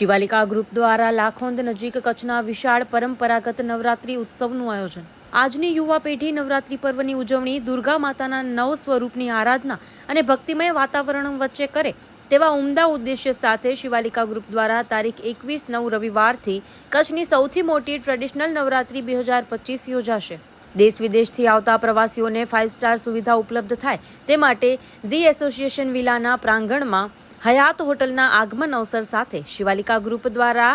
Shivalika group દ્વારા લાખોંદ નજીક કચ્છના વિશાળ પરંપરાગત નવરાત્રી ઉત્સવનું આયોજન। આજની યુવા પેઢી નવરાત્રી પર્વની ઉજવણી દુર્ગા માતાના નવ સ્વરૂપની આરાધના અને ભક્તિમય વાતાવરણ વચ્ચે કરે તેવા ઉમદા ઉદ્દેશ્ય સાથે શિવાલિકા ગ્રુપ દ્વારા તારીખ 21/9 રવિવારથી કચ્છની સૌથી મોટી ટ્રેડિશનલ નવરાત્રી 2025 યોજાશે। દેશ વિદેશથી આવતા પ્રવાસીઓને 5 સ્ટાર સુવિધા ઉપલબ્ધ થાય તે માટે ધી એસોસિએશન વિલાના પ્રાંગણમાં હયાત હોટલના આગમન અવસર સાથે શિવાલિકા ગ્રુપ દ્વારા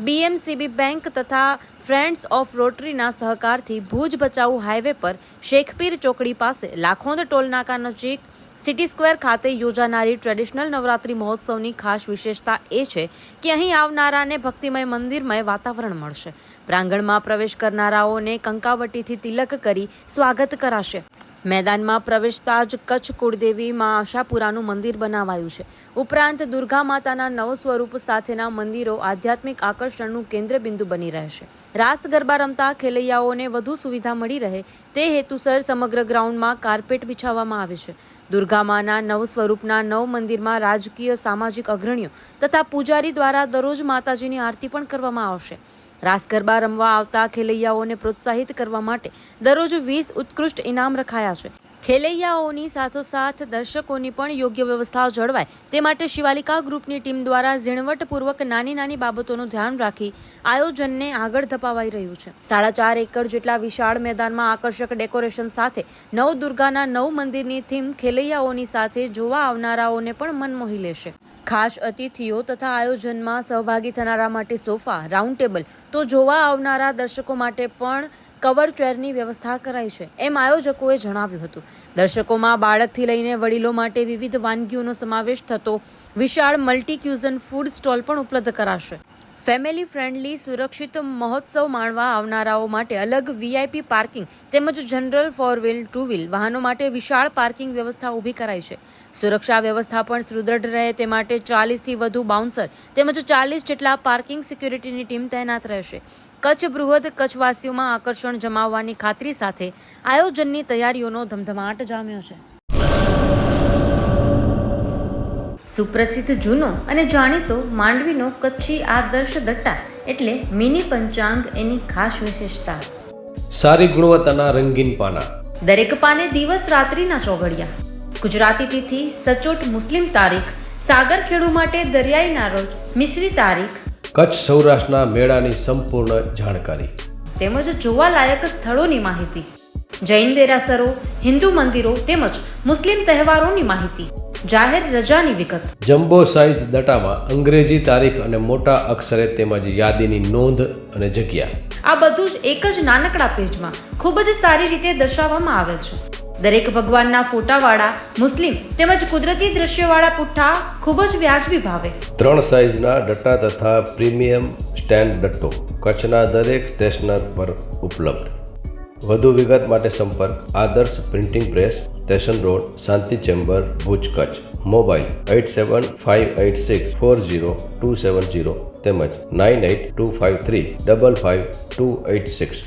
BMCB બેંક તથા ફ્રેન્ડ્સ ઓફ રોટરીના સહકારથી ભુજ ભચાઉ હાઈવે પર શેખપીર ચોકડી પાસે લાખોંદ ટોલનાકા નજીક સિટી સ્ક્વેર ખાતે યોજાનારી ટ્રેડિશનલ નવરાત્રી મહોત્સવની ખાસ વિશેષતા એ છે કે અહીં આવનારાને ભક્તિમય મંદિરમય વાતાવરણ મળશે। પ્રાંગણમાં પ્રવેશ કરનારાઓને કંકાવટીથી તિલક કરી સ્વાગત કરાશે। મેદાનમાં પ્રવેશતા જ કચ્છ કુળદેવી માં આશાપુરાનું મંદિર બનાવાયું છે। ઉપરાંત દુર્ગા માતાના નવ સ્વરૂપ સાથેના મંદિરો આધ્યાત્મિક આકર્ષણનું કેન્દ્રબિંદુ બની રહેશે। રાસ ગરબા રમતા ખેલૈયાઓને વધુ સુવિધા મળી રહે તે હેતુસર સમગ્ર ગ્રાઉન્ડમાં કાર્પેટ બિછાવવામાં આવે છે। દુર્ગા માના નવ સ્વરૂપના નવ મંદિરમાં રાજકીય સામાજિક અગ્રણીઓ તથા પૂજારી દ્વારા દરરોજ માતાજીની આરતી પણ કરવામાં આવશે। રાસ ગરબા રમવા આવતા ખેલૈયાઓને પ્રોત્સાહિત કરવા માટે દરરોજ 20 ઉત્કૃષ્ટ ઇનામ રખાયા છે। ખેલૈયાઓની સાથોસાથ દર્શકોની પણ યોગ્ય વ્યવસ્થા જળવાય તે માટે શિવાલિકા ગ્રુપની ટીમ દ્વારા ઝીણવટપૂર્વક નાની બાબતોનું ધ્યાન રાખી આયોજનને આગળ ધપાવાઈ રહ્યું છે। 4.5 એકર જેટલા વિશાળ મેદાનમાં આકર્ષક ડેકોરેશન સાથે નવ દુર્ગાના નવ મંદિરની થીમ ખેલૈયાઓની સાથે જોવા આવનારાઓને પણ મન મોહી લેશે। ખાસ અતિથિઓ તથા આયોજનમાં સહભાગી થનારા માટે સોફા, રાઉન્ડ ટેબલ તો જોવા આવનારા દર્શકો માટે પણ કવર ચેરની વ્યવસ્થા કરાઈ છે એમ આયોજકોએ જણાવ્યું હતું। દર્શકોમાં બાળકથી લઈને વડીલો માટે વિવિધ વાનગીઓનો સમાવેશ થતો વિશાળ મલ્ટી ક્યુઝન ફૂડ સ્ટોલ પણ ઉપલબ્ધ કરાશે। ફેમિલી ફ્રેન્ડલી સુરક્ષિત મહોત્સવ માણવા આવનારાઓ માટે અલગ VIP પાર્કિંગ તેમજ જનરલ 4 વ્હીલ 2 વ્હીલ વાહનો માટે વિશાળ પાર્કિંગ વ્યવસ્થા ઊભી કરાઈ છે। સુરક્ષા વ્યવસ્થા પણ સુદૃઢ રહે તે માટે 40થી વધુ બાઉન્સર તેમજ 40 જેટલા પાર્કિંગ સિક્યુરિટીની ટીમ તૈનાત રહેશે। કચ્છ બૃહદ કચ્છવાસીઓમાં આકર્ષણ જમાવવાની ખાતરી સાથે આયોજનની તૈયારીઓનો ધમધમાટ જામ્યો છે। સુપ્રસિદ્ધ જૂનો અને જાણીતો માંડવીનો કચ્છી આદર્શ દટ્ટા એટલે મિની પંચાંગ એની ખાસ વિશેષતા। સારી ગુણવત્તાના રંગીન પાના, દરેક પાને દિવસ રાત્રિના ચોઘડિયા, ગુજરાતી તિથિ સચોટ મુસ્લિમ તારીખ, સાગરખેડુ માટે દરિયાઈના રોજ મિશ્રી તારીખ, કચ્છ સૌરાષ્ટ્રના મેળાની સંપૂર્ણ જાણકારી તેમજ જોવાલાયક સ્થળોની માહિતી, જૈન દેરાસરો, હિન્દુ મંદિરો તેમજ મુસ્લિમ તહેવારોની માહિતી, જાહેર રજાની વિગત, જમ્બો સાઇઝ દટામાં અંગ્રેજી તારીખ અને મોટા અક્ષરે તેમજ યાદીની નોંધ અને જગ્યા, આ બધું જ એક જ નાનકડા પેજમાં ખૂબ જ સારી રીતે દર્શાવવામાં આવેલ છે। દરેક ભગવાનના ફોટાવાળા મુસ્લિમ તેમજ કુદરતી દ્રશ્યવાળા પુઠ્ઠા ખૂબ જ વ્યાજબી ભાવે, 3 સાઇઝના દટ્ટા તથા પ્રીમિયમ સ્ટેન્ડ દટ્ટો કચ્છના દરેક સ્ટેશનર પર ઉપલબ્ધ। વધુ વિગત માટે સંપર્ક આદર્શ પ્રિન્ટિંગ પ્રેસ, સ્ટેશન રોડ, શાંતિ ચેમ્બર, ભુજ, કચ્છ। મોબાઈલ 8758640270 તેમજ 9825355286।